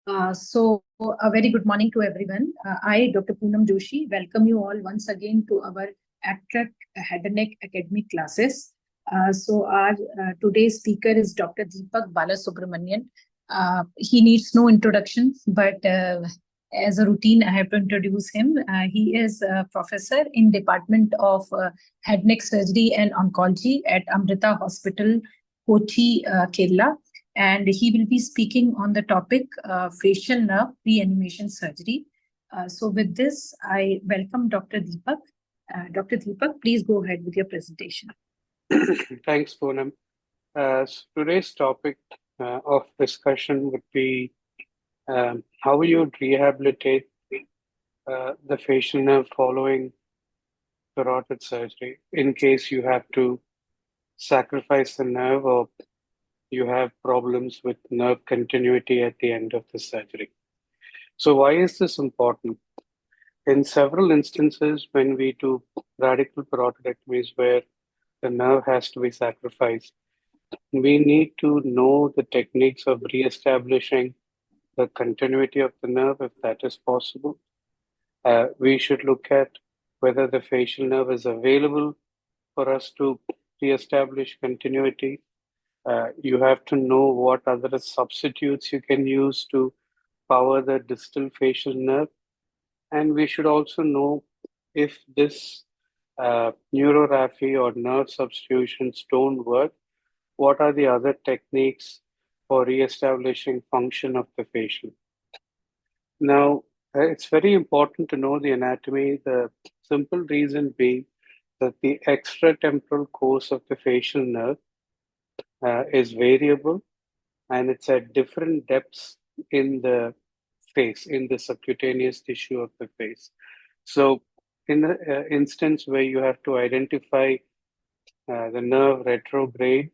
A very good morning to everyone. I, Dr. Poonam Joshi, welcome you all once again to our abstract head and neck academic classes. Our today's speaker is Dr. Deepak Balasubramanian. He needs no introduction, but as a routine, I have to introduce him. He is a professor in Department of Head Neck Surgery and Oncology at Amrita Hospital, Kochi, Kerala, and he will be speaking on the topic facial nerve reanimation surgery. With this, I welcome Dr. Deepak. Dr. Deepak, please go ahead with your presentation. Thanks, Poonam. Today's topic of discussion would be how you would rehabilitate the facial nerve following carotid surgery in case you have to sacrifice the nerve or you have problems with nerve continuity at the end of the surgery. So why is this important? In several instances, when we do radical parotidectomies where the nerve has to be sacrificed, we need to know the techniques of reestablishing the continuity of the nerve if that is possible. We should look at whether the facial nerve is available for us to reestablish continuity. You have to know what other substitutes you can use to power the distal facial nerve. And we should also know if this neuroraphy or nerve substitutions don't work, what are the other techniques for reestablishing function of the facial. Now, it's very important to know the anatomy, the simple reason being that the extratemporal course of the facial nerve is variable and it's at different depths in the face, in the subcutaneous tissue of the face. So, in the instance where you have to identify the nerve retrograde,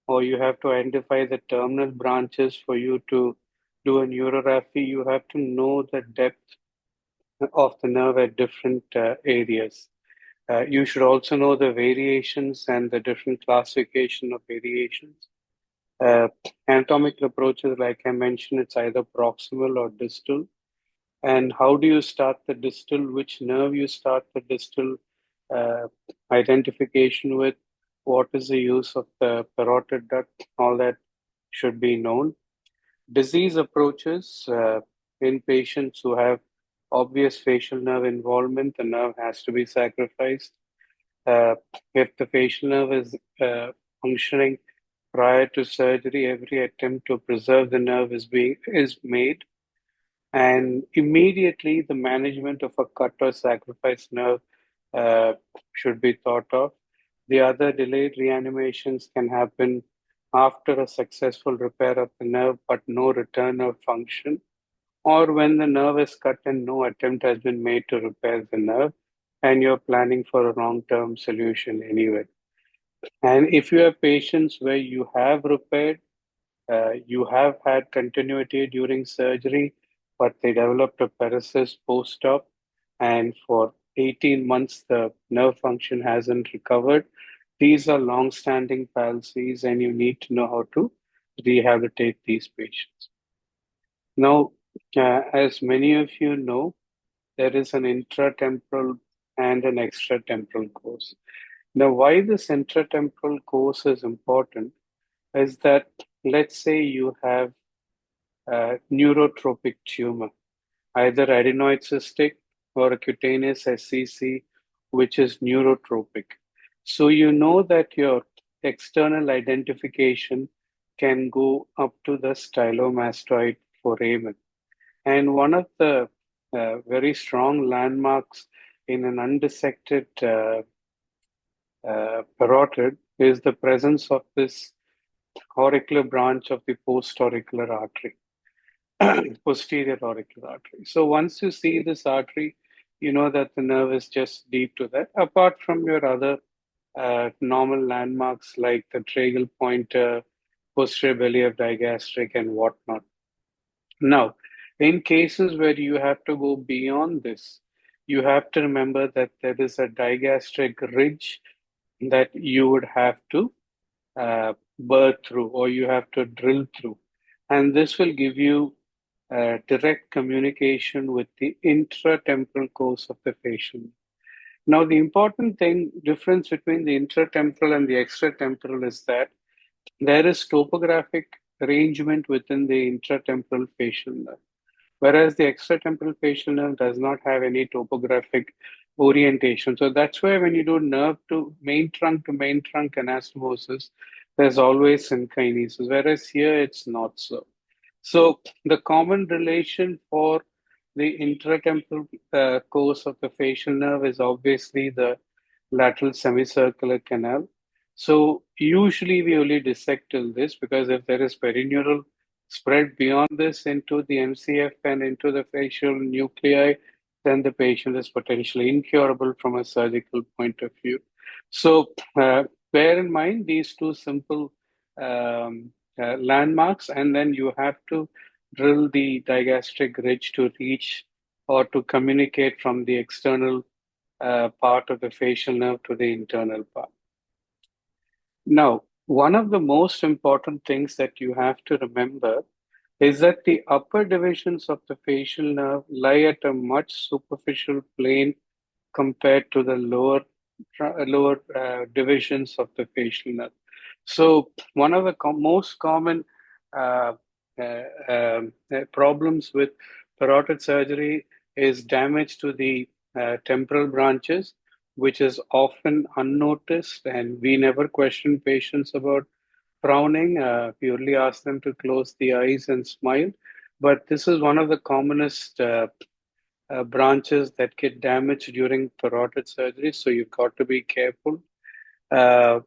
or you have to identify the terminal branches for you to do a neurography, you have to know the depth of the nerve at different areas. You should also know the variations and the different classification of variations. Anatomical approaches, like I mentioned, it's either proximal or distal. And how do you start the distal? Which nerve you start the distal uh, identification with? What is the use of the parotid duct? All that should be known. Disease approaches in patients who have obvious facial nerve involvement, the nerve has to be sacrificed. Uh, if the facial nerve is functioning prior to surgery, every attempt to preserve the nerve is made, and immediately the management of a cut or sacrifice nerve uh, should be thought of. The other delayed reanimations can happen after a successful repair of the nerve but no return of function, or when the nerve is cut and no attempt has been made to repair the nerve and you're planning for a long-term solution anyway. And if you have patients where you have repaired, you have had continuity during surgery, but they developed a paresis post-op, and for 18 months the nerve function hasn't recovered. These are long-standing palsies, and you need to know how to rehabilitate these patients. Now, as many of you know, there is an intratemporal and an extratemporal course. Now, why this intratemporal course is important is that, let's say you have a neurotropic tumor, either adenoid cystic or a cutaneous SCC, which is neurotropic. So you know that your external identification can go up to the stylomastoid foramen. And one of the very strong landmarks in an undissected parotid is the presence of this auricular branch of the post-auricular artery, posterior auricular artery. So once you see this artery, you know that the nerve is just deep to that, apart from your other normal landmarks like the tragal pointer, posterior belly of digastric, and whatnot. Now, in cases where you have to go beyond this, you have to remember that there is a digastric ridge that you would have to burr through or you have to drill through. And this will give you direct communication with the intratemporal course of the facial. Now, the important difference between the intratemporal and the extratemporal is that there is topographic arrangement within the intratemporal facial nerve, whereas the extratemporal facial nerve does not have any topographic orientation. So that's why when you do nerve to main trunk anastomosis, there's always synkinesis, whereas here it's not so. So the common relation for the intratemporal course of the facial nerve is obviously the lateral semicircular canal. So usually we only dissect till this because if there is perineural spread beyond this into the MCF and into the facial nuclei, then the patient is potentially incurable from a surgical point of view. So bear in mind these two simple landmarks, and then you have to drill the digastric ridge to reach or to communicate from the external part of the facial nerve to the internal part. Now, one of the most important things that you have to remember is that the upper divisions of the facial nerve lie at a much superficial plane compared to the lower divisions of the facial nerve. So one of the most common uh, problems with parotid surgery is damage to the temporal branches, which is often unnoticed, and we never question patients about frowning. We only ask them to close the eyes and smile. But this is one of the commonest branches that get damaged during parotid surgery, so you've got to be careful. Uh,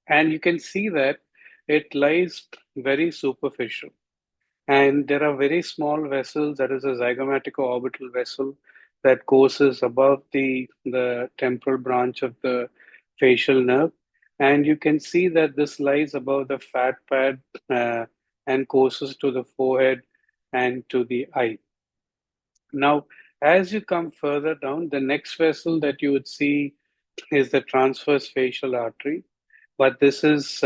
and you can see that it lies very superficial. And there are very small vessels, that is a zygomatico-orbital vessel that courses above the temporal branch of the facial nerve. And you can see that this lies above the fat pad and courses to the forehead and to the eye. Now, as you come further down, the next vessel that you would see is the transverse facial artery, but this is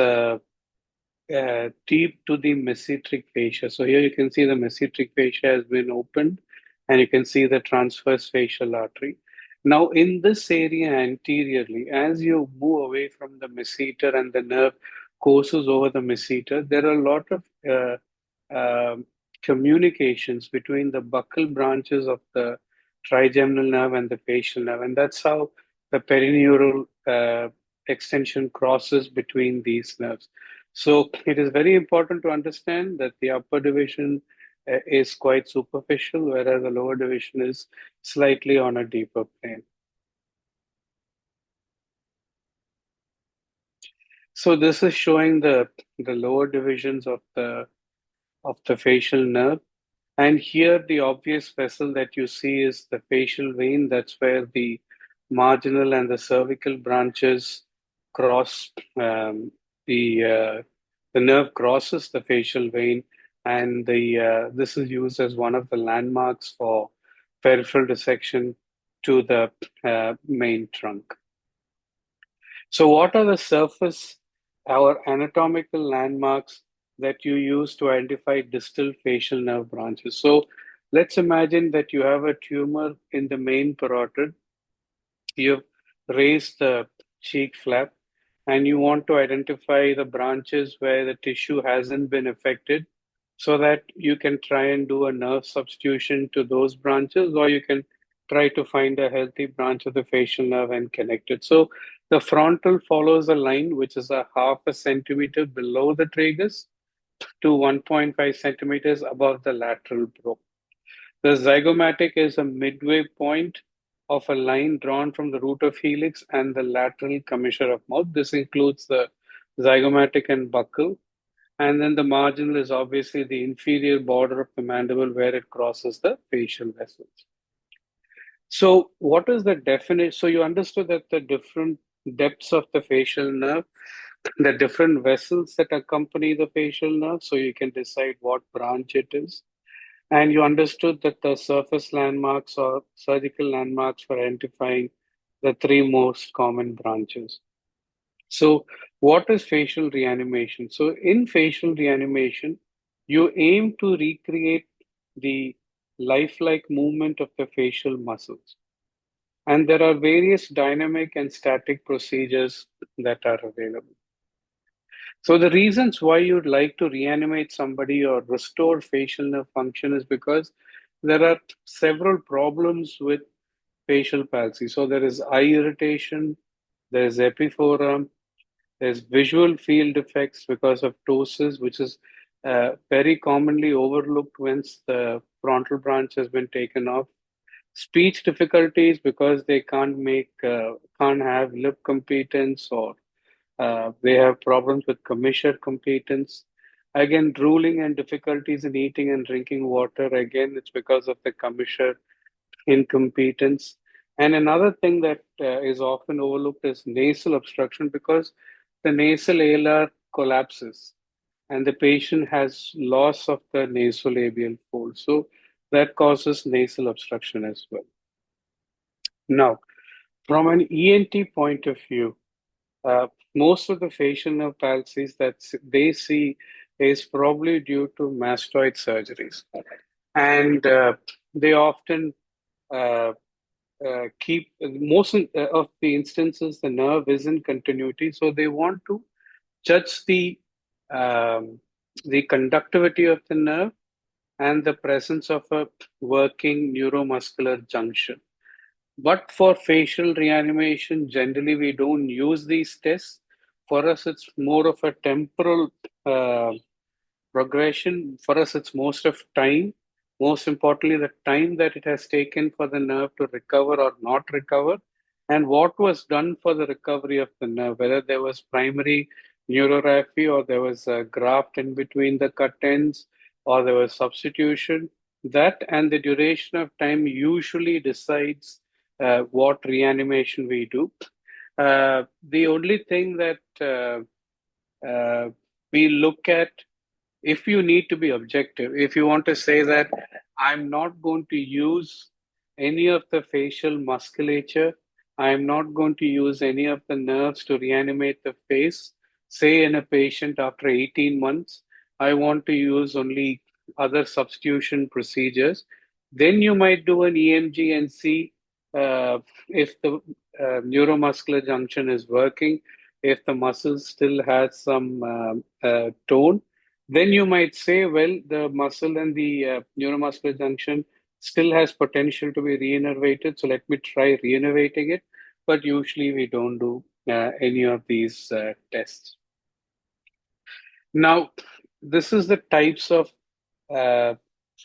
deep to the mesenteric fascia. So here you can see the mesenteric fascia has been opened, and you can see the transverse facial artery. Now, in this area anteriorly, as you move away from the masseter and the nerve courses over the masseter, there are a lot of communications between the buccal branches of the trigeminal nerve and the facial nerve, and that's how the perineural extension crosses between these nerves. So it is very important to understand that the upper division is quite superficial, whereas the lower division is slightly on a deeper plane. So this is showing the lower divisions of the facial nerve. And here the obvious vessel that you see is the facial vein. That's where the marginal and the cervical branches cross. The nerve crosses the facial vein, and this is used as one of the landmarks for peripheral dissection to the main trunk. So what are the surface or anatomical landmarks that you use to identify distal facial nerve branches? So let's imagine that you have a tumor in the main parotid. You've raised the cheek flap and you want to identify the branches where the tissue hasn't been affected so that you can try and do a nerve substitution to those branches, or you can try to find a healthy branch of the facial nerve and connect it. So the frontal follows a line which is a half a centimeter below the tragus to 1.5 centimeters above the lateral brow. The zygomatic is a midway point of a line drawn from the root of helix and the lateral commissure of mouth. This includes the zygomatic and buccal. And then the marginal is obviously the inferior border of the mandible where it crosses the facial vessels. So what is the definition? So you understood that the different depths of the facial nerve, the different vessels that accompany the facial nerve, so you can decide what branch it is. And you understood that the surface landmarks or surgical landmarks for identifying the three most common branches. So what is facial reanimation? So in facial reanimation, you aim to recreate the lifelike movement of the facial muscles. And there are various dynamic and static procedures that are available. So the reasons why you'd like to reanimate somebody or restore facial nerve function is because there are several problems with facial palsy. So there is eye irritation, there is epiphorum, there's visual field effects because of ptosis, which is very commonly overlooked once the frontal branch has been taken off. Speech difficulties because they can't have lip competence, or they have problems with commissure competence. Again, drooling and difficulties in eating and drinking water. Again, it's because of the commissure incompetence. And another thing that is often overlooked is nasal obstruction because the nasal alar collapses and the patient has loss of the nasolabial fold. So that causes nasal obstruction as well. Now, from an ENT point of view, most of the facial nerve palsies that they see is probably due to mastoid surgeries. And they often uh, keep most of the instances the nerve is in continuity, so they want to judge um, the conductivity of the nerve and the presence of a working neuromuscular junction. But for facial reanimation, generally we don't use these tests. For us, it's more of a temporal uh, progression. For us, it's most of time. Most importantly, the time that it has taken for the nerve to recover or not recover, and what was done for the recovery of the nerve, whether there was primary neurorrhaphy or there was a graft in between the cut ends or there was substitution. That and the duration of time usually decides what reanimation we do. The only thing that we look at, if you need to be objective, if you want to say that I'm not going to use any of the facial musculature, I'm not going to use any of the nerves to reanimate the face, say in a patient after 18 months, I want to use only other substitution procedures, then you might do an EMG and see if the neuromuscular junction is working, if the muscle still has some tone, then you might say, well, the muscle and the neuromuscular junction still has potential to be reinnervated, so let me try reinnervating it. But usually we don't do any of these tests. Now, this is the types of uh,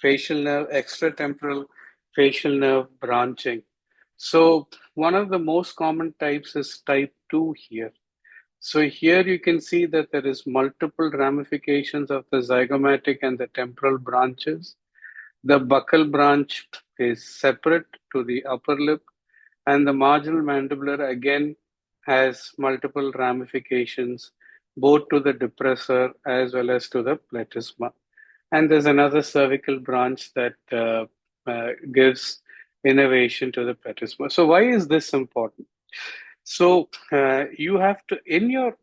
facial nerve, extratemporal facial nerve branching. So one of the most common types is type 2 here. So here you can see that there is multiple ramifications of the zygomatic and the temporal branches. The buccal branch is separate to the upper lip, and the marginal mandibular again has multiple ramifications, both to the depressor as well as to the platysma. And there's another cervical branch that gives innervation to the platysma. So why is this important? So you have to, in your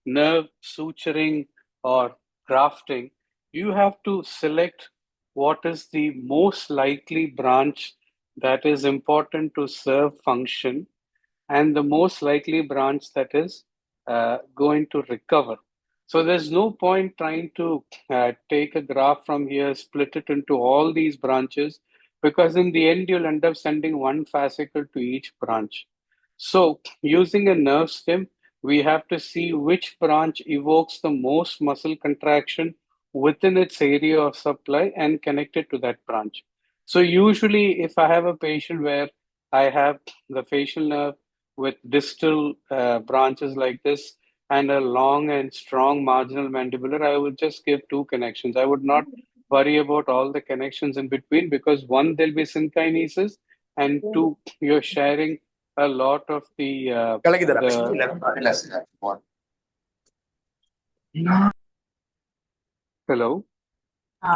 nerve suturing or grafting, you have to select what is the most likely branch that is important to serve function and the most likely branch that is going to recover. So there's no point trying to take a graph from here, split it into all these branches, because in the end you'll end up sending one fascicle to each branch. So using a nerve stem, we have to see which branch evokes the most muscle contraction within its area of supply and connect it to that branch. So usually if I have a patient where I have the facial nerve with distal branches like this and a long and strong marginal mandibular, I would just give two connections. I would not worry about all the connections in between because one, there'll be synkinesis, and two, you're sharing a lot of hello.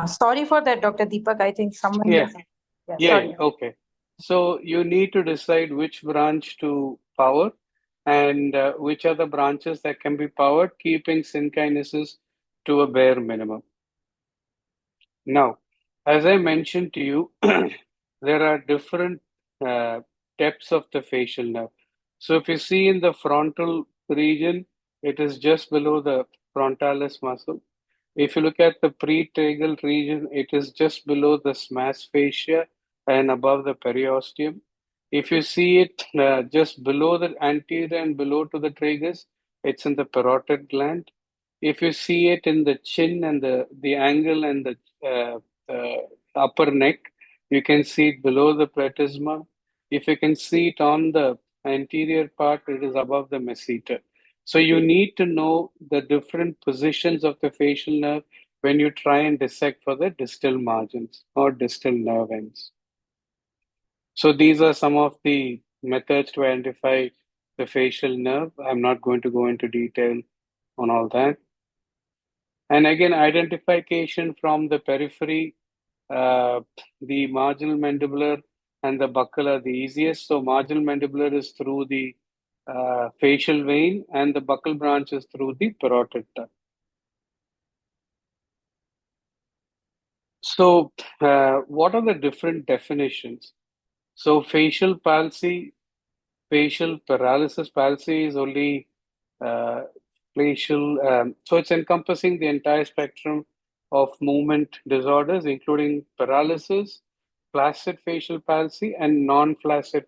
Sorry for that, Dr. Deepak. I think someone Yeah, has. Yeah, yeah, sorry. yeah, okay. So you need to decide which branch to power and which are the branches that can be powered, keeping synkinesis to a bare minimum. Now, As I mentioned to you, there are different uh, depths of the facial nerve. So if you see in the frontal region, it is just below the frontalis muscle. If you look at the pretragal region, it is just below the smast fascia and above the periosteum. If you see it just below the anterior and below to the tragus, it's in the parotid gland. If you see it in the chin and the angle and the upper neck, you can see it below the platysma. If you can see it on the anterior part, it is above the masseter. So you need to know the different positions of the facial nerve when you try and dissect for the distal margins or distal nerve ends. So these are some of the methods to identify the facial nerve. I'm not going to go into detail on all that. And again, identification from the periphery, uh, the marginal mandibular and the buccal are the easiest. So marginal mandibular is through the facial vein and the buccal branch is through the parotid duct. So what are the different definitions? So facial palsy, facial paralysis. Palsy is only uh, facial, so it's encompassing the entire spectrum of movement disorders, including paralysis, flaccid facial palsy, and non-flaccid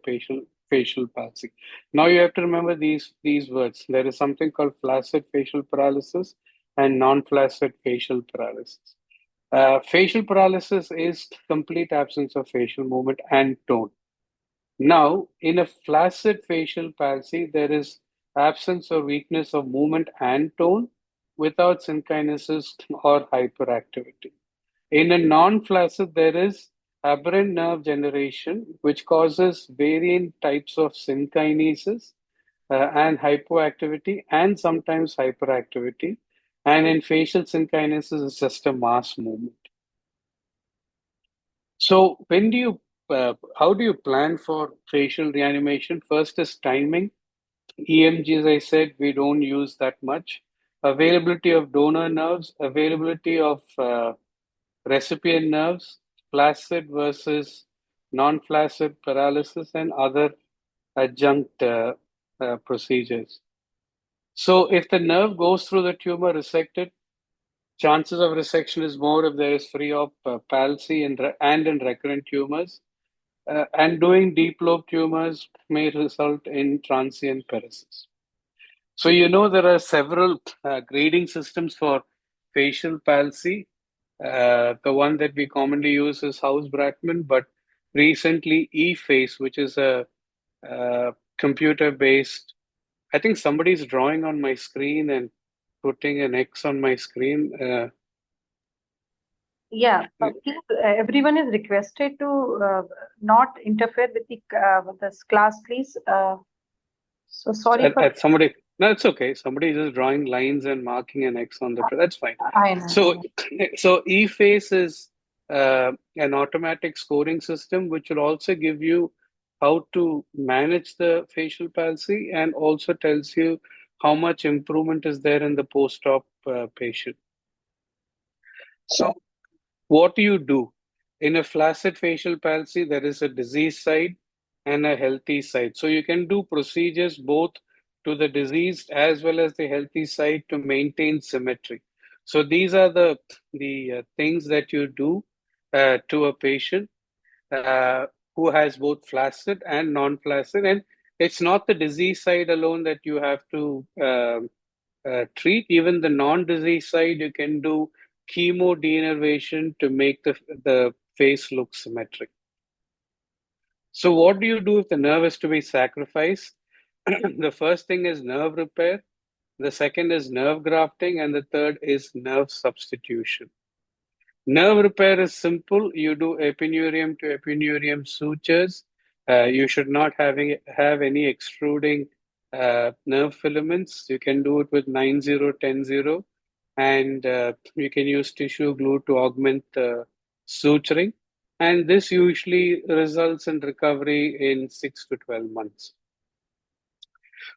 facial palsy. Now you have to remember these words. There is something called flaccid facial paralysis and non-flaccid facial paralysis. Facial paralysis is complete absence of facial movement and tone. Now, in a flaccid facial palsy, there is absence or weakness of movement and tone without synkinesis or hyperactivity. In a non-flaccid, there is aberrant nerve generation, which causes variant types of synkinesis and hypoactivity and sometimes hyperactivity. And in facial synkinesis, it's just a mass movement. So how do you plan for facial reanimation? First is timing. EMG, as I said, we don't use that much. Availability of donor nerves, availability of recipient nerves, flaccid versus non-flaccid paralysis, and other adjunct procedures. So if the nerve goes through the tumor resected, chances of resection is more if there is free of palsy and in recurrent tumors. And doing deep lobe tumors may result in transient paresis. So, there are several grading systems for facial palsy. The one that we commonly use is House-Bratman, but recently eFace, which is a computer-based, I think somebody's drawing on my screen and putting an X on my screen. Yeah, please, everyone is requested to not interfere with this class, please. So sorry for. Somebody, no, it's okay. Somebody is just drawing lines and marking an X on the. That's fine. I know. So, so eFace is an automatic scoring system, which will also give you how to manage the facial palsy and also tells you how much improvement is there in the post-op patient. So, what do you do? In a flaccid facial palsy, there is a disease side and a healthy side. So you can do procedures both to the diseased as well as the healthy side to maintain symmetry. So these are the things that you do to a patient who has both flaccid and non-flaccid. And it's not the disease side alone that you have to treat. Even the non-disease side, you can do chemo denervation to make the face look symmetric. So what do you do if the nerve is to be sacrificed? The first thing is nerve repair. The second is nerve grafting. And the third is nerve substitution. Nerve repair is simple. You do epineurium to epineurium sutures. You should not have any extruding nerve filaments. You can do it with 9010, and you can use tissue glue to augment the suturing. And this usually results in recovery in 6 to 12 months.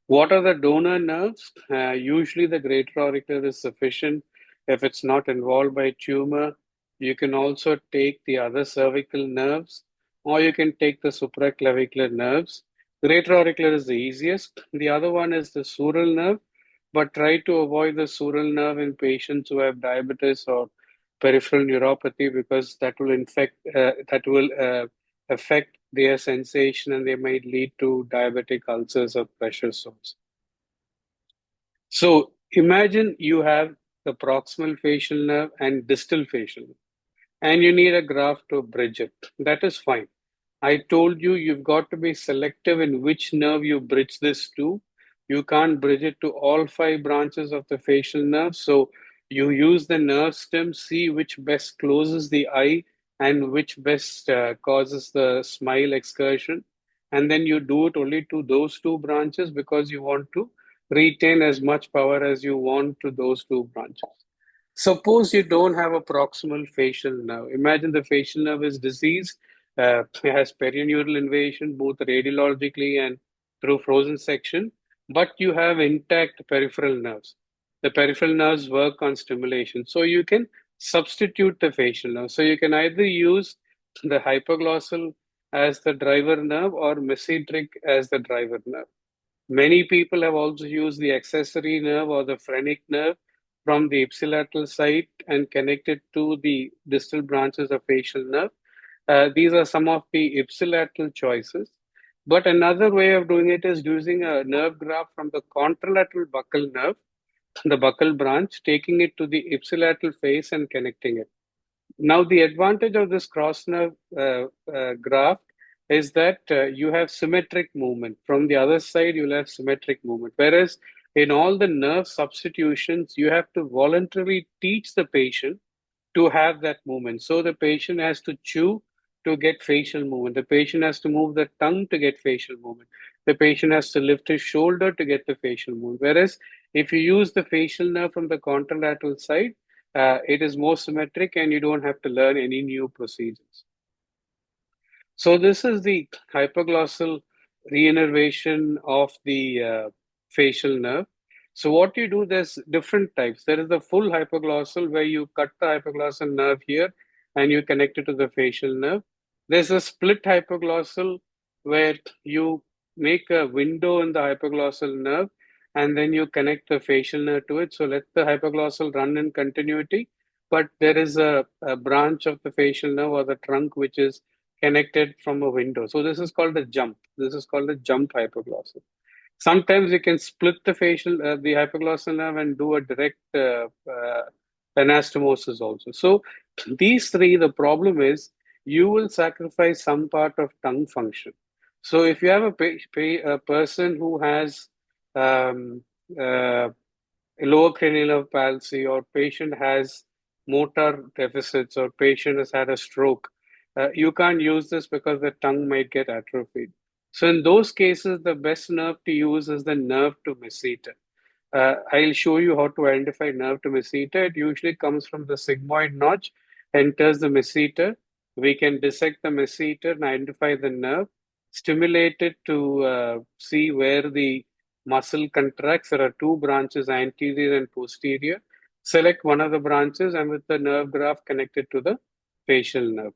What are the donor nerves? Usually the greater auricular is sufficient if it's not involved by tumor. You can also take the other cervical nerves, or you can take the supraclavicular nerves. Greater auricular is the easiest. The other one is the sural nerve, but try to avoid the sural nerve in patients who have diabetes or peripheral neuropathy, because that will affect their sensation, and they might lead to diabetic ulcers or pressure sores. So imagine you have the proximal facial nerve and distal facial nerve, and you need a graph to bridge it. That is fine. I told you you've got to be selective in which nerve you bridge this to. You can't bridge it to all 5 branches of the facial nerve. So you use the nerve stem, see which best closes the eye and which best causes the smile excursion. And then you do it only to those 2 branches, because you want to retain as much power as you want to those 2 branches. Suppose you don't have a proximal facial nerve. Imagine the facial nerve is diseased, it has perineural invasion, both radiologically and through frozen section, but you have intact peripheral nerves. The peripheral nerves work on stimulation. So you can substitute the facial nerve. So you can either use the hypoglossal as the driver nerve or mesenteric as the driver nerve. Many people have also used the accessory nerve or the phrenic nerve from the ipsilateral side and connected to the distal branches of facial nerve. These are some of the ipsilateral choices. But another way of doing it is using a nerve graft from the contralateral buccal nerve, the buccal branch, taking it to the ipsilateral face and connecting it. Now, the advantage of this cross nerve graft is that you have symmetric movement. From the other side, you'll have symmetric movement. Whereas in all the nerve substitutions, you have to voluntarily teach the patient to have that movement. So the patient has to chew to get facial movement. The patient has to move the tongue to get facial movement. The patient has to lift his shoulder to get the facial movement. Whereas if you use the facial nerve from the contralateral side, it is more symmetric and you don't have to learn any new procedures. So this is the hypoglossal reinnervation of the facial nerve. So what you do, there's different types. There is the full hypoglossal, where you cut the hypoglossal nerve here and you connect it to the facial nerve. There's a split hypoglossal, where you make a window in the hypoglossal nerve and then you connect the facial nerve to it. So let the hypoglossal run in continuity, but there is a branch of the facial nerve or the trunk which is connected from a window. So this is called a jump. This is called a jump hypoglossal. Sometimes you can split the the hypoglossal nerve and do a direct anastomosis also. So these 3, the problem is you will sacrifice some part of tongue function. So if you have a person who has um, lower cranial nerve palsy, or patient has motor deficits, or patient has had a stroke, you can't use this because the tongue might get atrophied. So in those cases, the best nerve to use is the nerve to masseter. I'll show you how to identify nerve to masseter. It usually comes from the sigmoid notch, enters the masseter. We can dissect the masseter and identify the nerve, stimulate it to see where the muscle contracts. There are 2 branches, anterior and posterior. Select one of the branches and with the nerve graft connected to the facial nerve.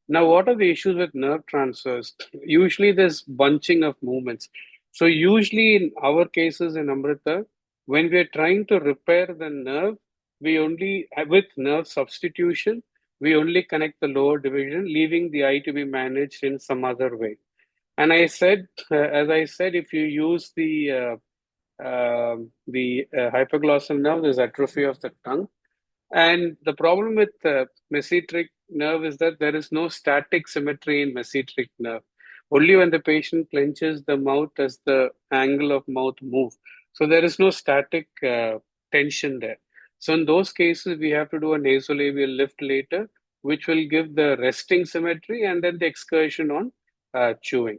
Now, what are the issues with nerve transfers? Usually there's bunching of movements. So usually in our cases in Amrita, when we're trying to repair the nerve, we only, with nerve substitution, we only connect the lower division, leaving the eye to be managed in some other way. And I said, as I said, if you use the hypoglossal nerve, there's atrophy of the tongue. And the problem with mesenteric nerve is that there is no static symmetry in mesenteric nerve. Only when the patient clenches the mouth does the angle of mouth move. So there is no static tension there. So in those cases, we have to do a nasolabial lift later, which will give the resting symmetry and then the excursion on chewing.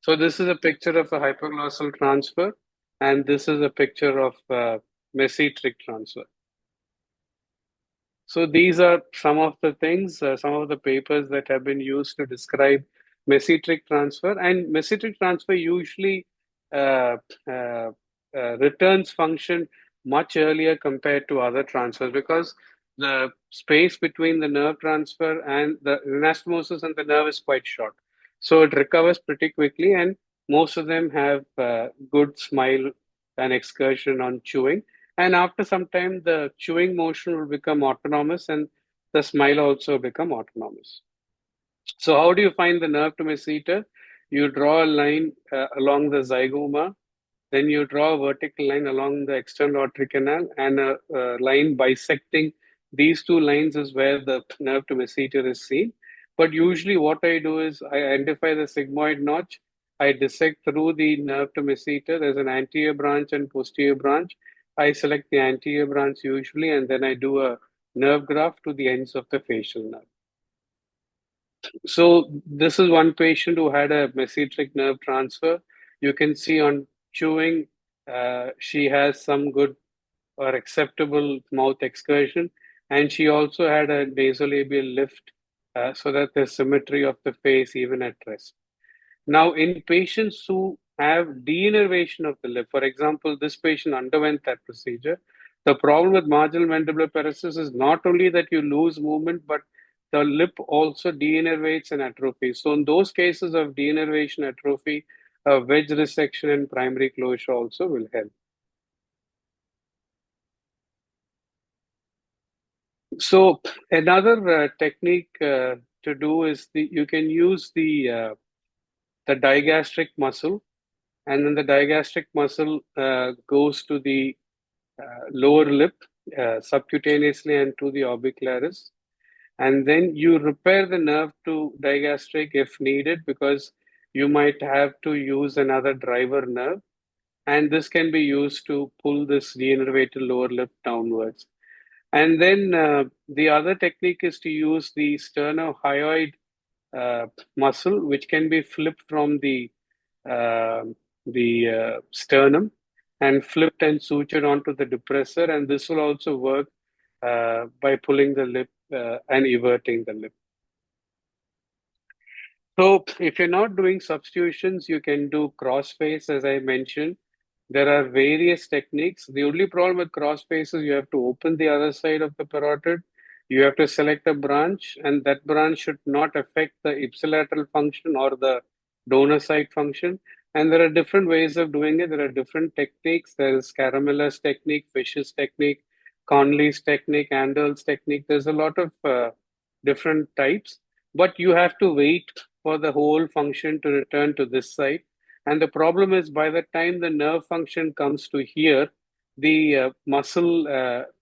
So this is a picture of a hypoglossal transfer, and this is a picture of mesenteric transfer. So these are some of the things, some of the papers that have been used to describe mesenteric transfer. And mesenteric transfer usually uh, uh, returns function much earlier compared to other transfers, because the space between the nerve transfer and the anastomosis and the nerve is quite short. So it recovers pretty quickly, and most of them have good smile and excursion on chewing. And after some time, the chewing motion will become autonomous and the smile also become autonomous. So how do you find the nerve to masseter? You draw a line along the zygoma, then you draw a vertical line along the external aortic canal, and a line bisecting these two lines is where the nerve to masseter is seen. But usually what I do is I identify the sigmoid notch, I dissect through the nerve to masseter. There's an anterior branch and posterior branch. I select the anterior branch usually, and then I do a nerve graft to the ends of the facial nerve. So this is one patient who had a mesenteric nerve transfer. You can see on chewing, she has some good or acceptable mouth excursion, and she also had a nasolabial lift so that there's symmetry of the face even at rest. Now, in patients who have denervation of the lip, for example, this patient underwent that procedure. The problem with marginal mandibular paresis is not only that you lose movement, but the lip also denervates and atrophies. So, in those cases of denervation atrophy, a wedge resection and primary closure also will help. So, another technique to do is you can use the digastric muscle, and then the digastric muscle goes to the lower lip subcutaneously and to the orbicularis. And then you repair the nerve to digastric if needed, because you might have to use another driver nerve. And this can be used to pull this denervated lower lip downwards. And then the other technique is to use the sternohyoid muscle, which can be flipped from uh, the sternum and flipped and sutured onto the depressor, and this will also work by pulling the lip and everting the lip. So if you're not doing substitutions, you can do crossface, as I mentioned. There are various techniques. The only problem with crossface is you have to open the other side of the parotid. You have to select a branch, and that branch should not affect the ipsilateral function or the donor side function. And there are different ways of doing it. There are different techniques. There is Caramellas technique, Fish's technique, Conley's technique, Anderl's technique. There's a lot of different types, but you have to wait for the whole function to return to this side. And the problem is, by the time the nerve function comes to here, the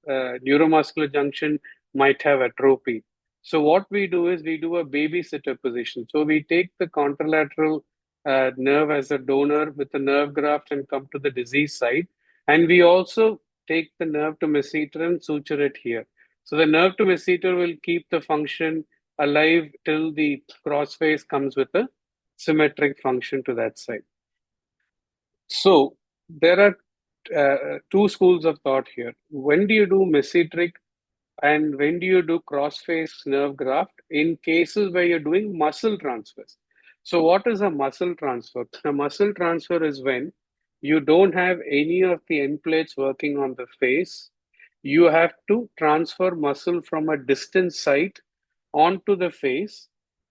neuromuscular junction might have atrophy. So what we do is we do a babysitter position. So we take the contralateral nerve as a donor with the nerve graft and come to the disease side. And we also take the nerve to masseter and suture it here. So the nerve to masseter will keep the function alive till the crossface comes with a symmetric function to that side. So there are two schools of thought here. When do you do mesenteric and when do you do crossface nerve graft in cases where you're doing muscle transfers? So what is a muscle transfer? A muscle transfer is when you don't have any of the end plates working on the face. You have to transfer muscle from a distant site onto the face,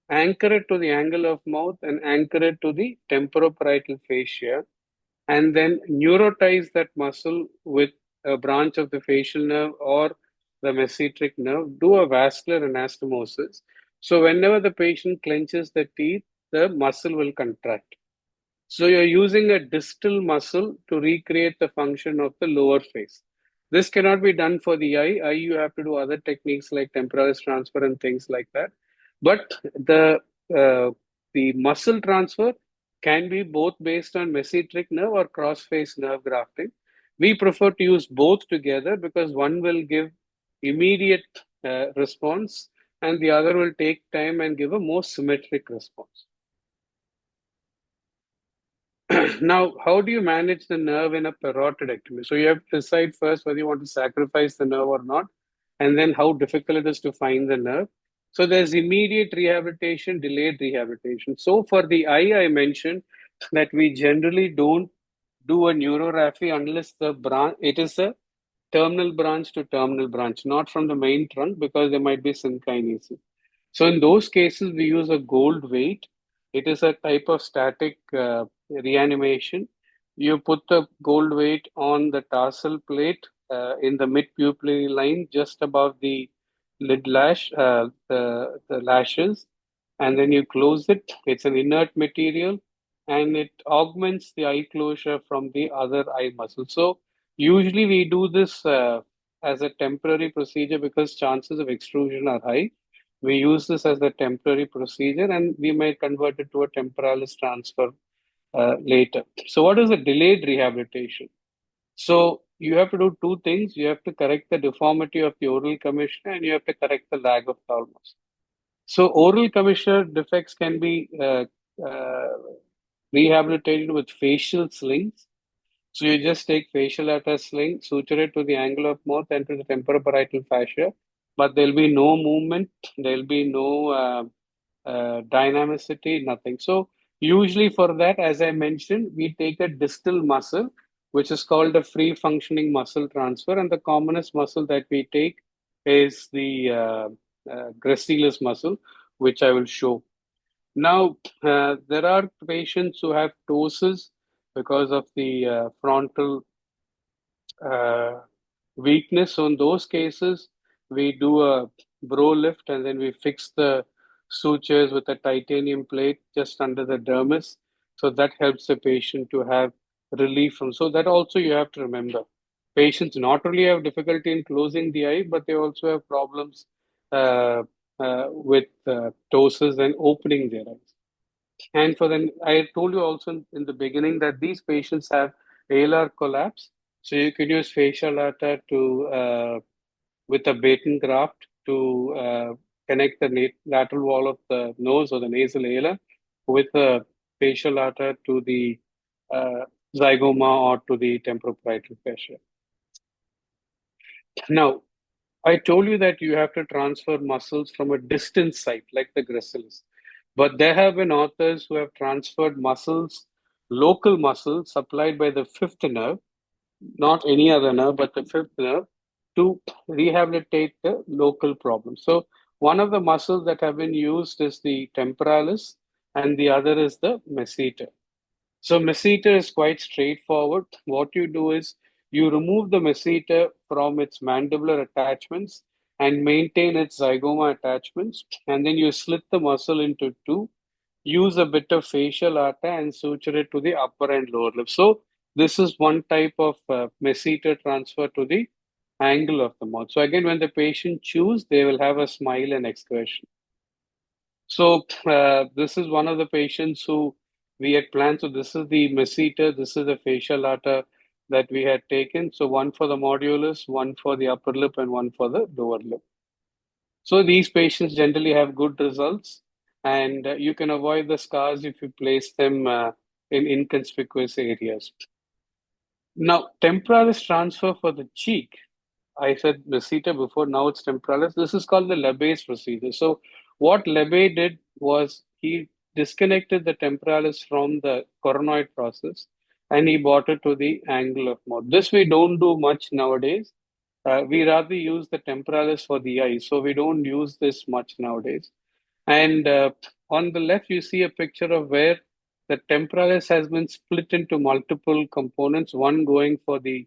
anchor it to the angle of mouth, and anchor it to the temporoparietal fascia, and then neurotize that muscle with a branch of the facial nerve or the mesenteric nerve, do a vascular anastomosis. So whenever the patient clenches the teeth, the muscle will contract. So you're using a distal muscle to recreate the function of the lower face. This cannot be done for the eye. Eye, you have to do other techniques like temporalis transfer and things like that. But uh, the muscle transfer can be both based on mesenteric nerve or cross-face nerve grafting. We prefer to use both together because one will give immediate response and the other will take time and give a more symmetric response. Now, how do you manage the nerve in a parotidectomy? So you have to decide first whether you want to sacrifice the nerve or not, and then how difficult it is to find the nerve. So there's immediate rehabilitation, delayed rehabilitation. So for the eye, I mentioned that we generally don't do a neuroraphy unless the branch, it is a terminal branch to terminal branch, not from the main trunk because there might be synkinesis. So in those cases, we use a gold weight. It is a type of static reanimation. You put the gold weight on the tarsal plate in the mid-pupillary line, just above the lid lash, the lashes, and then you close it. It's an inert material, and it augments the eye closure from the other eye muscle. So usually we do this as a temporary procedure because chances of extrusion are high. We use this as a temporary procedure, and we may convert it to a temporalis transfer later. So what is a delayed rehabilitation? So you have to do two things. You have to correct the deformity of the oral commissure, and you have to correct the lag of thalamus. So oral commissure defects can be uh, rehabilitated with facial slings. So you just take facial lateral sling, suture it to the angle of mouth and to the temporoparietal fascia, but there'll be no movement, there'll be no dynamicity, nothing. So usually for that, as I mentioned, we take a distal muscle, which is called a free functioning muscle transfer, and the commonest muscle that we take is the gracilis muscle, which I will show. Now, there are patients who have ptosis because of the frontal uh, weakness. So in those cases, we do a bro lift and then we fix the sutures with a titanium plate just under the dermis. So that helps the patient to have relief from. So that also you have to remember. Patients not only have difficulty in closing the eye, but they also have problems with ptosis and opening their eyes. And for then, I told you also in the beginning that these patients have alar collapse. So you can use facial lata to with a baton graft to connect the lateral wall of the nose or the nasal alar with a facial lata to the uh, zygoma or to the temporoparietal fascia. Now, I told you that you have to transfer muscles from a distant site, like the gracilis. But there have been authors who have transferred muscles, local muscles supplied by the fifth nerve, not any other nerve, but the fifth nerve, to rehabilitate the local problem. So one of the muscles that have been used is the temporalis, and the other is the masseter. So masseter is quite straightforward. What you do is you remove the masseter from its mandibular attachments and maintain its zygoma attachments, and then you slit the muscle into two, use a bit of facial atta and suture it to the upper and lower lip. So this is one type of masseter transfer to the angle of the mouth. So again, when the patient chews, they will have a smile and expression. So this is one of the patients who we had planned. So this is the masseter, this is the facial lata that we had taken. So one for the modulus, one for the upper lip, and one for the lower lip. So these patients generally have good results, and you can avoid the scars if you place them in inconspicuous areas. Now, temporalis transfer for the cheek. I said masseter before, now it's temporalis. This is called the Lebes's procedure. So what Lebes did was he disconnected the temporalis from the coronoid process and he brought it to the angle of mouth. This we don't do much nowadays. We rather use the temporalis for the eye, so we don't use this much nowadays. And on the left, you see a picture of where the temporalis has been split into multiple components, one going for the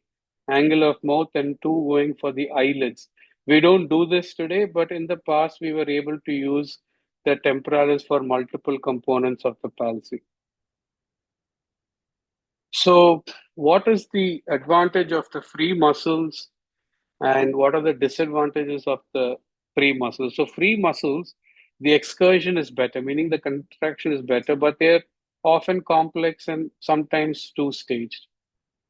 angle of mouth and two going for the eyelids. We don't do this today, but in the past, we were able to use the temporalis for multiple components of the palsy. So, what is the advantage of the free muscles and what are the disadvantages of the free muscles? So free muscles, the excursion is better, meaning the contraction is better, but they're often complex and sometimes two-staged.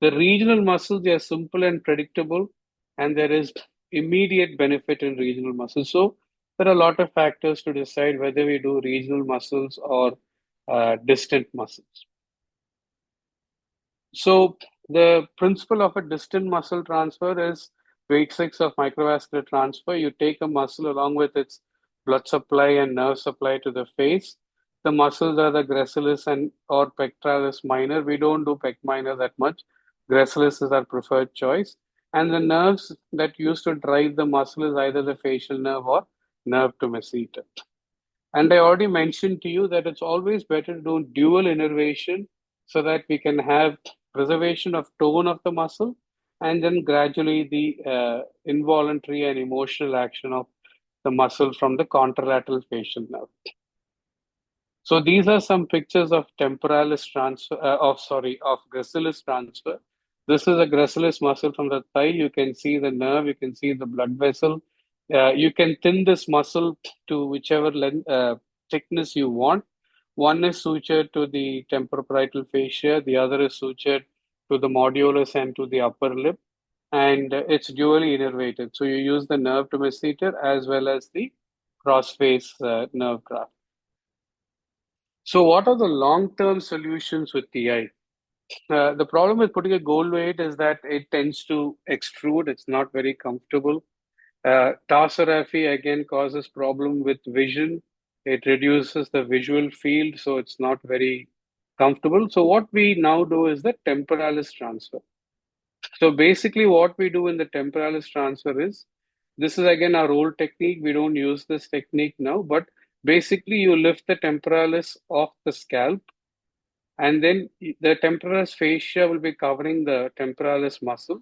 The regional muscles, they are simple and predictable, and there is immediate benefit in regional muscles. So there are a lot of factors to decide whether we do regional muscles or distant muscles. So the principle of a distant muscle transfer is weight 6 of microvascular transfer. You take a muscle along with its blood supply and nerve supply to the face. The muscles are the gracilis and or pectoralis minor. We don't do pec minor that much. Gracilis is our preferred choice. And the nerves that used to drive the muscle is either the facial nerve or nerve to masseter. And I already mentioned to you that it's always better to do dual innervation so that we can have preservation of tone of the muscle and then gradually the involuntary and emotional action of the muscle from the contralateral facial nerve. So these are some pictures of temporalis transfer, of gracilis transfer. This is a gracilis muscle from the thigh. You can see the nerve, you can see the blood vessel. You can thin this muscle to whichever thickness you want. One is sutured to the temporoparietal fascia, the other is sutured to the modulus and to the upper lip, and it's dually innervated. So you use the nerve to masseter as well as the cross-face nerve graft. So, what are the long-term solutions with TI? The problem with putting a gold weight is that it tends to extrude. It's not very comfortable. Tarsorrhaphy again causes problem with vision. It reduces the visual field, so it's not very comfortable. So, what we now do is the temporalis transfer. So, basically, what we do in the temporalis transfer is this is again our old technique. We don't use this technique now, but basically, you lift the temporalis off the scalp and then the temporalis fascia will be covering the temporalis muscle.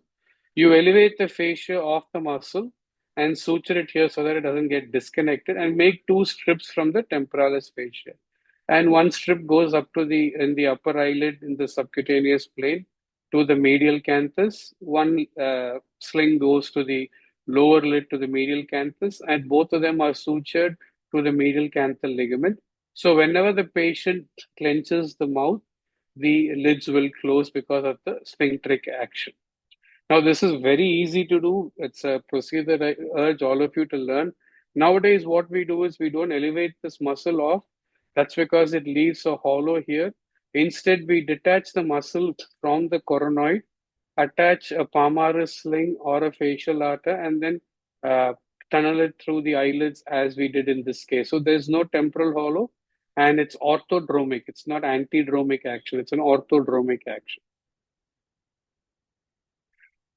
You elevate the fascia off the muscle and suture it here so that it doesn't get disconnected and make two strips from the temporalis fascia. And one strip goes up to the upper eyelid in the subcutaneous plane to the medial canthus. One sling goes to the lower lid to the medial canthus, and both of them are sutured to the medial canthal ligament. So whenever the patient clenches the mouth, the lids will close because of the sphincteric action. Now, this is very easy to do. It's a procedure that I urge all of you to learn. Nowadays, what we do is we don't elevate this muscle off. That's because it leaves a hollow here. Instead, we detach the muscle from the coronoid, attach a palmaris sling or a facial arter, and then uh, tunnel it through the eyelids as we did in this case. So there's no temporal hollow, and it's orthodromic. It's not antidromic action. It's an orthodromic action.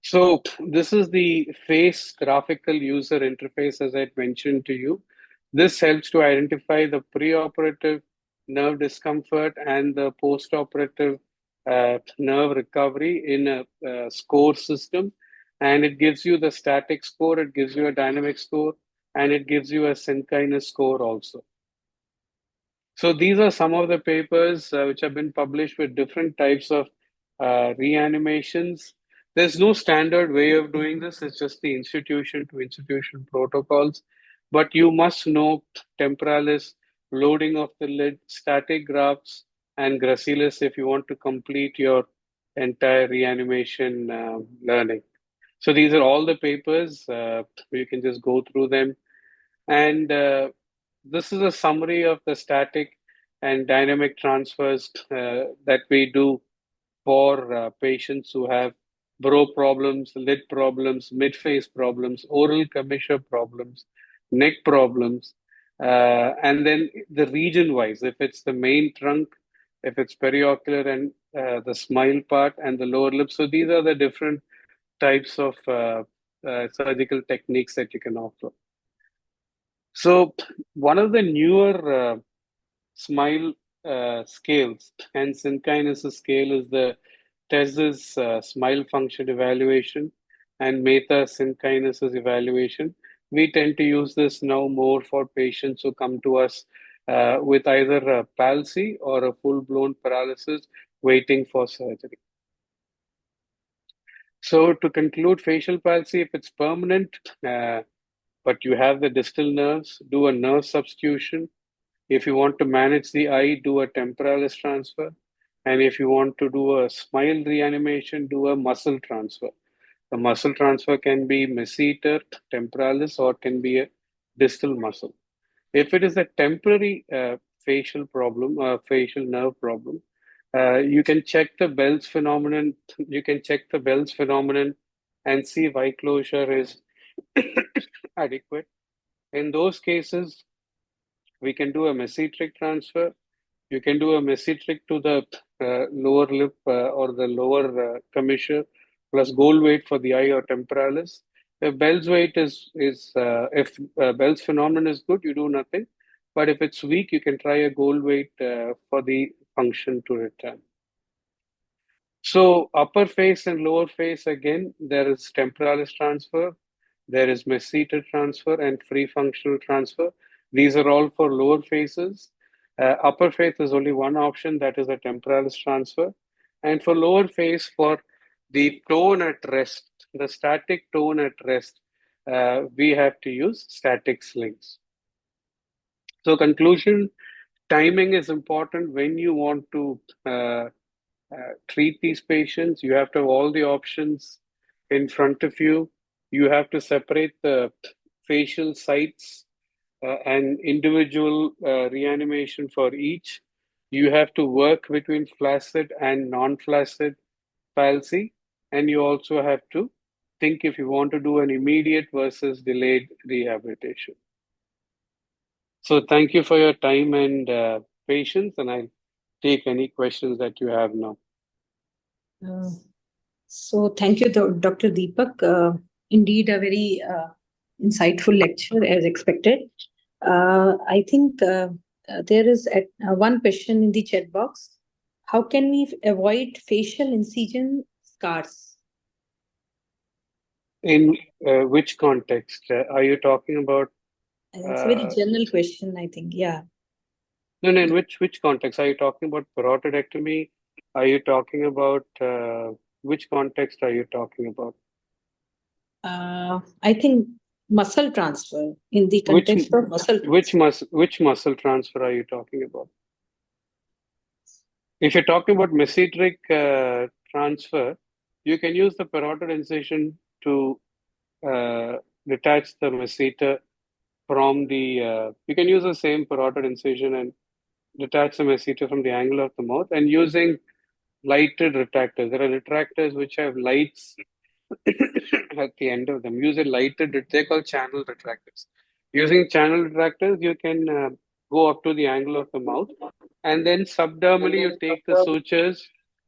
So this is the face graphical user interface, as I mentioned to you. This helps to identify the preoperative nerve discomfort and the postoperative nerve recovery in a score system. And it gives you the static score, it gives you a dynamic score, and it gives you a synchronous score also. So these are some of the papers which have been published with different types of reanimations. There's no standard way of doing this. It's just the institution to institution protocols. But you must know temporalis, loading of the lid, static grafts, and gracilis if you want to complete your entire reanimation learning. So these are all the papers. You can just go through them. And this is a summary of the static and dynamic transfers that we do for patients who have brow problems, lid problems, mid-face problems, oral commissure problems, neck problems, and then the region-wise, if it's the main trunk, if it's periocular and the smile part and the lower lip. So these are the different types of surgical techniques that you can offer. So one of the newer smile scales and synkinesis scale is the TESS smile function evaluation and Meta synkinesis evaluation. We tend to use this now more for patients who come to us with either a palsy or a full-blown paralysis waiting for surgery. So to conclude, facial palsy, if it's permanent, but you have the distal nerves, do a nerve substitution. If you want to manage the eye, do a temporalis transfer. And if you want to do a smile reanimation, do a muscle transfer. The muscle transfer can be masseter, temporalis, or can be a distal muscle. If it is a temporary facial problem, facial nerve problem, you can check the Bell's phenomenon. You can check the Bell's phenomenon and see if eye closure is adequate. In those cases, we can do a messetric transfer. You can do a messetric to the lower lip or the lower commissure plus goal weight for the eye or temporalis. If Bell's weight if Bell's phenomenon is good, you do nothing. But if it's weak, you can try a goal weight for the function to return. So upper face and lower face, again, there is temporalis transfer, there is masseter transfer and free functional transfer. These are all for lower faces. Upper face is only one option, that is a temporalis transfer. And for lower face, for the tone at rest, the static tone at rest, we have to use static slings. So conclusion, timing is important when you want to treat these patients. You have to have all the options in front of you. You have to separate the facial sites and individual reanimation for each. You have to work between flaccid and non-flaccid palsy. And you also have to think if you want to do an immediate versus delayed rehabilitation. So thank you for your time and patience, and I'll take any questions that you have now. So thank you, Dr. Deepak. Indeed, a very insightful lecture as expected. I think there is one question in the chat box. How can we avoid facial incision scars? In which context? Are you talking about? It's a very general question, I think. Yeah. No, in which context? Are you talking about parotidectomy? Are you talking about which context are you talking about? I think muscle transfer in the context of muscle transfer. Which muscle transfer are you talking about? If you're talking about mesenteric transfer, you can use the parotid incision to detach the masseter from the. You can use the same parotid incision and detach the masseter from the angle of the mouth, and using lighted retractors. There are retractors which have lights at the end of them. Use a lighted, they're called channel retractors. Using channel retractors, you can go up to the angle of the mouth, and then subdermally you take the sutures.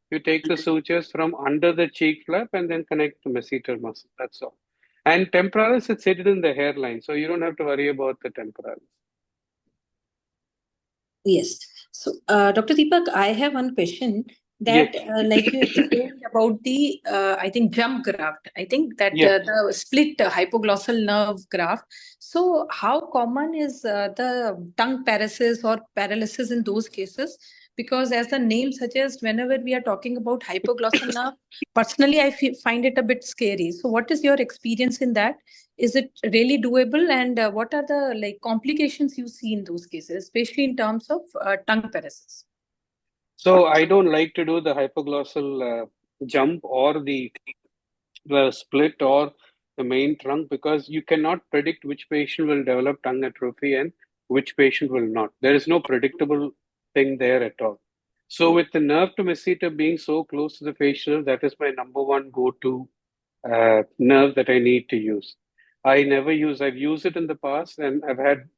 You take the sutures from under the cheek flap and then connect the masseter muscle. That's all. And temporalis is seated in the hairline, so you don't have to worry about the temporalis. Yes. So, Dr. Deepak, I have one question that, like you explained about the, I think, jump graft. I think that the split hypoglossal nerve graft. So, how common is the tongue paralysis or paralysis in those cases? Because as the name suggests, whenever we are talking about hypoglossal nerve, personally, I find it a bit scary. So, what is your experience in that? Is it really doable, and what are the complications you see in those cases, especially in terms of tongue paralysis? So I don't like to do the hypoglossal jump or the split or the main trunk, because you cannot predict which patient will develop tongue atrophy and which patient will not. There is no predictable thing there at all. So with the nerve to masseter being so close to the facial, that is my number one go-to nerve that I need to use. I've used it in the past, and I've had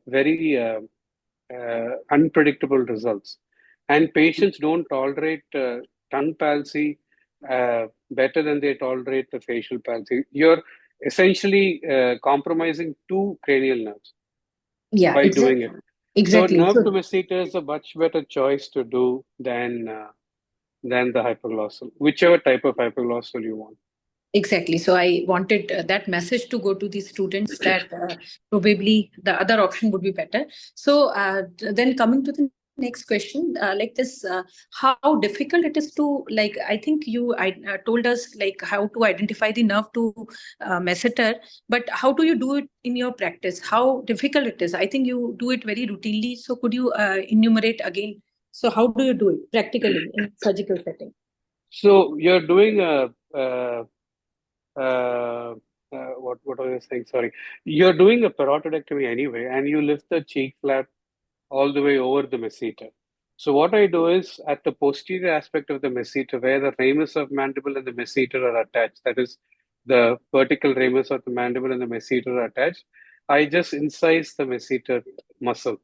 very unpredictable results. And patients don't tolerate tongue palsy better than they tolerate the facial palsy. You're essentially compromising two cranial nerves by doing it. Exactly. So nerve to masseter is a much better choice to do than the hypoglossal, whichever type of hypoglossal you want. Exactly. So I wanted that message to go to the students that probably the other option would be better. So then coming to the next question, like this, how difficult it is to, like, I think you told us like how to identify the nerve to masseter, but how do you do it in your practice? How difficult it is? I think you do it very routinely. So could you enumerate again? So how do you do it practically in surgical setting? So you're doing what was I saying? Sorry. You're doing a parotidectomy anyway, and you lift the cheek flap all the way over the masseter. So what I do is, at the posterior aspect of the masseter, where the ramus of mandible and the masseter are attached, that is, the vertical ramus of the mandible and the masseter are attached, I just incise the masseter muscle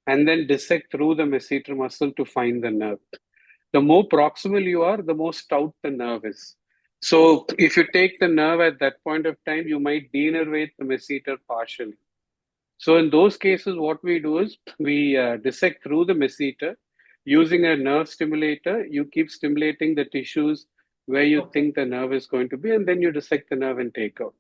and then dissect through the masseter muscle to find the nerve. The more proximal you are, the more stout the nerve is. So if you take the nerve at that point of time, you might denervate the masseter partially. So in those cases, what we do is we dissect through the masseter using a nerve stimulator. You keep stimulating the tissues where you think the nerve is going to be, and then you dissect the nerve and take out.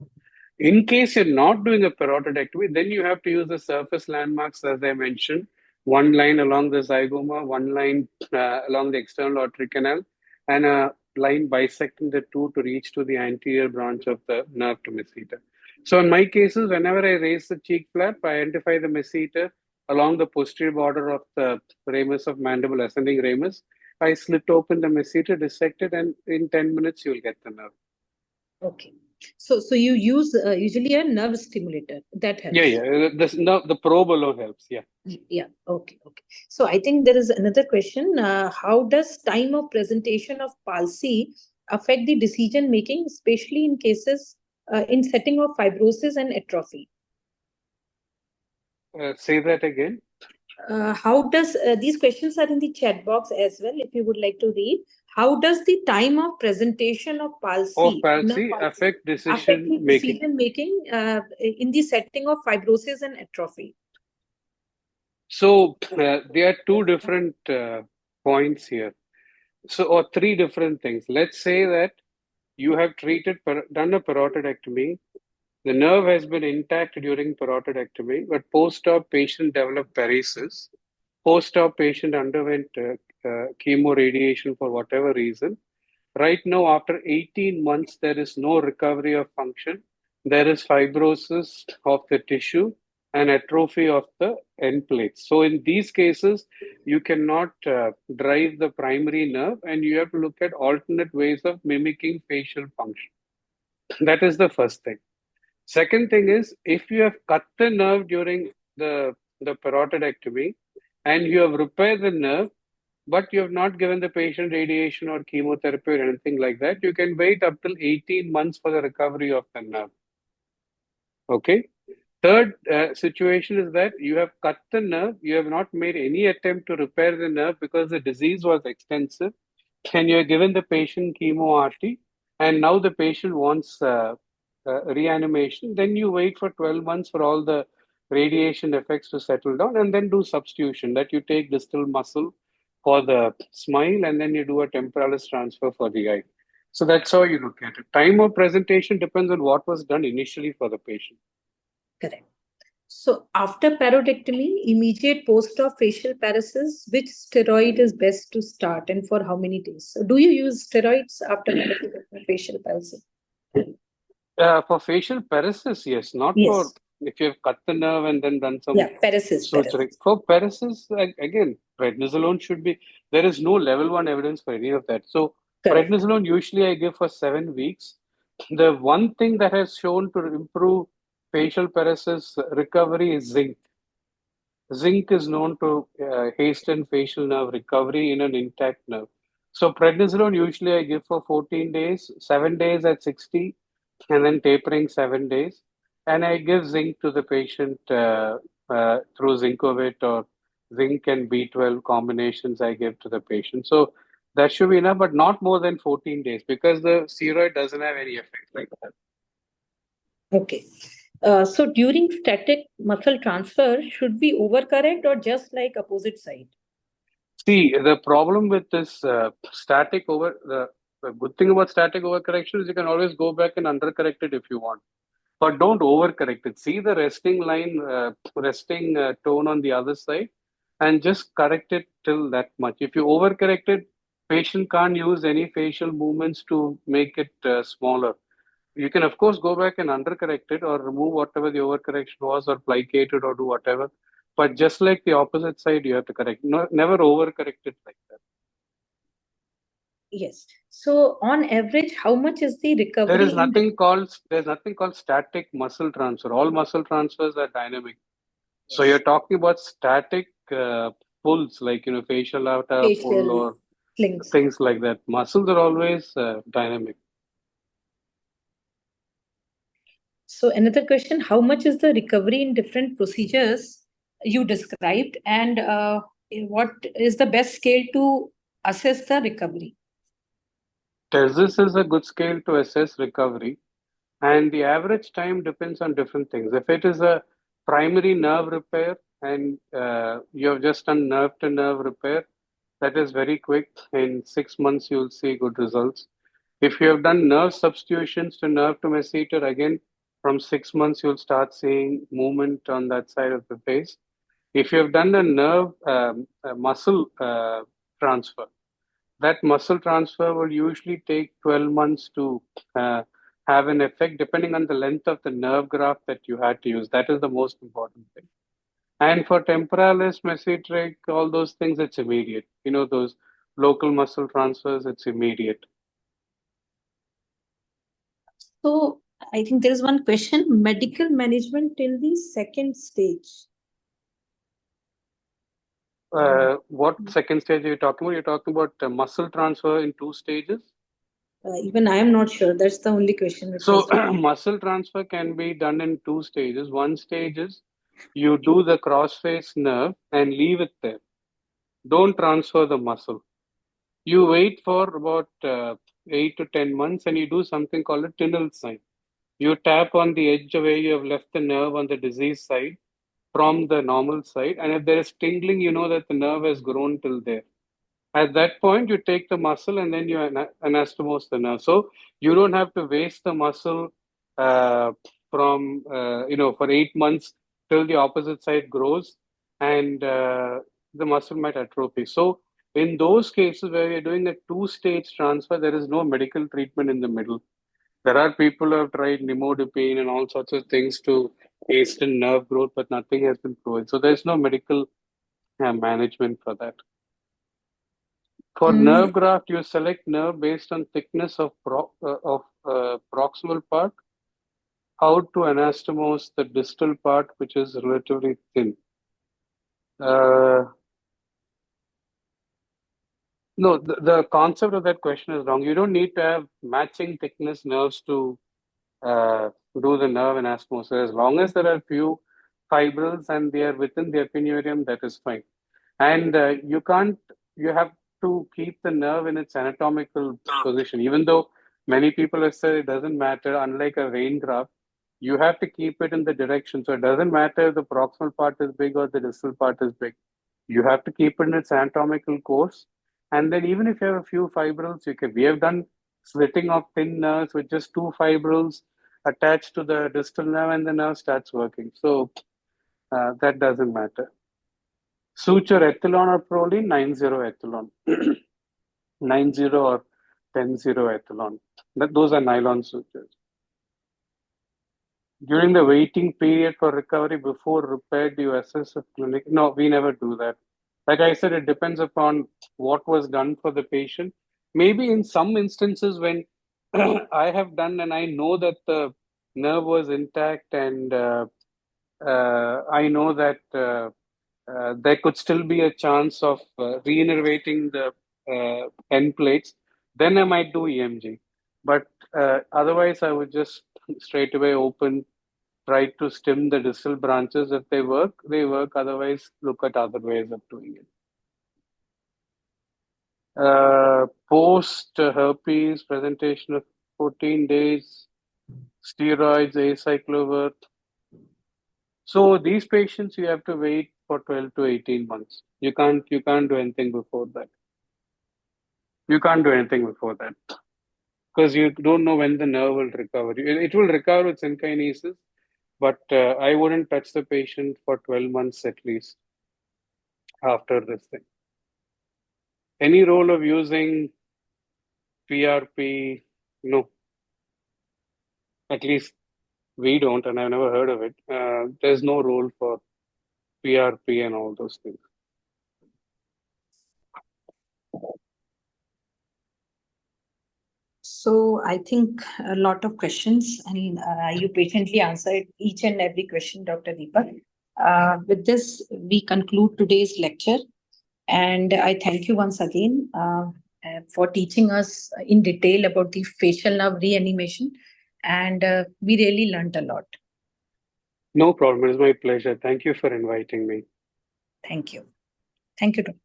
In case you're not doing a parotidectomy, then you have to use the surface landmarks, as I mentioned, one line along the zygoma, one line along the external aortic canal, and a line bisecting the two to reach to the anterior branch of the nerve to masseter. So in my cases, whenever I raise the cheek flap, I identify the masseter along the posterior border of the ramus of mandible, ascending ramus. I slit open the masseter, dissect it, and in 10 minutes, you'll get the nerve. Okay. So you use usually a nerve stimulator that helps. Yeah. The probe alone helps. Yeah. Yeah. Okay. So I think there is another question. How does time of presentation of palsy affect the decision making, especially in cases in setting of fibrosis and atrophy? Say that again. How does these questions are in the chat box as well, if you would like to read. How does the time of presentation of palsy affect decision the making? decision making in the setting of fibrosis and atrophy? So there are two different points here. So, or three different things. Let's say that you have done a parotidectomy. The nerve has been intact during parotidectomy, but post-op patient developed paresis. Post-op patient underwent chemoradiation for whatever reason. Right now, after 18 months, there is no recovery of function. There is fibrosis of the tissue and atrophy of the end plates. So in these cases, you cannot drive the primary nerve, and you have to look at alternate ways of mimicking facial function. That is the first thing. Second thing is, if you have cut the nerve during the parotidectomy and you have repaired the nerve, but you have not given the patient radiation or chemotherapy or anything like that, you can wait up till 18 months for the recovery of the nerve. Okay. Third situation is that you have cut the nerve, you have not made any attempt to repair the nerve because the disease was extensive, and you have given the patient chemo-RT, and now the patient wants reanimation. Then you wait for 12 months for all the radiation effects to settle down, and then do substitution. That you take distal muscle for the smile, and then you do a temporalis transfer for the eye. So that's how you look at it. Time of presentation depends on what was done initially for the patient. Correct. So after parotidectomy, immediate post-op facial paresis, which steroid is best to start and for how many days? So do you use steroids after facial paresis? For facial paresis, yes. Not for if you have cut the nerve and then done some paresis. For paresis, again, prednisolone should be. There is no level 1 evidence for any of that. So prednisolone usually I give for 7 weeks. The one thing that has shown to improve facial paresis recovery is zinc. Zinc is known to hasten facial nerve recovery in an intact nerve. So prednisolone usually I give for 14 days, 7 days at 60, and then tapering 7 days. And I give zinc to the patient through Zincovit or zinc and B12 combinations I give to the patient. So that should be enough, but not more than 14 days because the steroid doesn't have any effect like that. Okay. So during static muscle transfer, should we overcorrect or just like opposite side? See, the problem with this static the good thing about static overcorrection is you can always go back and undercorrect it if you want. But don't overcorrect it. See the resting line, resting tone on the other side and just correct it till that much. If you overcorrect it, patient can't use any facial movements to make it smaller. You can, of course, go back and undercorrect it or remove whatever the overcorrection was or plicate it or do whatever. But just like the opposite side, you have to correct. No, never overcorrect it like that. Yes. So on average, how much is the recovery? There's nothing called static muscle transfer. All muscle transfers are dynamic. Yes. So you're talking about static pulls, like facial pull or things like that. Muscles are always dynamic. So another question: how much is the recovery in different procedures you described, and what is the best scale to assess the recovery? TERSIS is a good scale to assess recovery, and the average time depends on different things. If it is a primary nerve repair and you have just done nerve to nerve repair, that is very quick. In 6 months, you'll see good results. If you have done nerve substitutions to nerve to masseter, again, from 6 months, you'll start seeing movement on that side of the face. If you have done a nerve muscle transfer, that muscle transfer will usually take 12 months to uh, have an effect, depending on the length of the nerve graft that you had to use. That is the most important thing. And for temporalis, mesenteric, all those things, it's immediate. Those local muscle transfers, it's immediate. So I think there is one question: medical management till the second stage. What second stage are you talking about? You're talking about muscle transfer in 2 stages? Even I am not sure. That's the only question. So muscle transfer can be done in 2 stages. One stage is you do the cross-face nerve and leave it there. Don't transfer the muscle. You wait for about 8 to 10 months and you do something called a Tinel sign. You tap on the edge where you have left the nerve on the disease side from the normal side. And if there is tingling, you know that the nerve has grown till there. At that point, you take the muscle and then you anastomose the nerve. So you don't have to waste the muscle for 8 months till the opposite side grows and the muscle might atrophy. So in those cases where you're doing a 2-stage transfer, there is no medical treatment in the middle. There are people who have tried nimodipine and all sorts of things to hasten nerve growth, but nothing has been proven. So there's no medical management for that. For nerve graft, you select nerve based on thickness of proximal part. How to anastomose the distal part, which is relatively thin. No, the concept of that question is wrong. You don't need to have matching thickness nerves to do the nerve anastomosis. As long as there are few fibrils and they are within the epineurium, that is fine. And you have to keep the nerve in its anatomical position. Even though many people have said it doesn't matter, unlike a vein graft, you have to keep it in the direction. So it doesn't matter if the proximal part is big or the distal part is big. You have to keep it in its anatomical course. And then even if you have a few fibrils, we have done slitting of thin nerves with just 2 fibrils attached to the distal nerve and the nerve starts working. So that doesn't matter. Suture ethylon or proline, 90 ethylon. 90 or 10 ethylon. Those are nylon sutures. During the waiting period for recovery before repair, do you assess a clinic? No, we never do that. Like I said, it depends upon what was done for the patient. Maybe in some instances when I have done and I know that the nerve was intact and I know that there could still be a chance of re-innervating the end plates, then I might do EMG. But otherwise, I would just straight away try to stem the distal branches. If they work, they work. Otherwise, look at other ways of doing it. Post herpes presentation of 14 days, steroids, acyclovir. So these patients, you have to wait for 12 to 18 months. You can't do anything before that. You can't do anything before that because you don't know when the nerve will recover. It will recover with synkinesis, but I wouldn't touch the patient for 12 months at least after this thing. Any role of using PRP? No. At least we don't, and I've never heard of it. There's no role for PRP and all those things. So I think a lot of questions, and you patiently answered each and every question, Dr. Deepak. With this, we conclude today's lecture. And I thank you once again for teaching us in detail about the facial nerve reanimation. And we really learned a lot. No problem. It was my pleasure. Thank you for inviting me. Thank you. Thank you, Dr.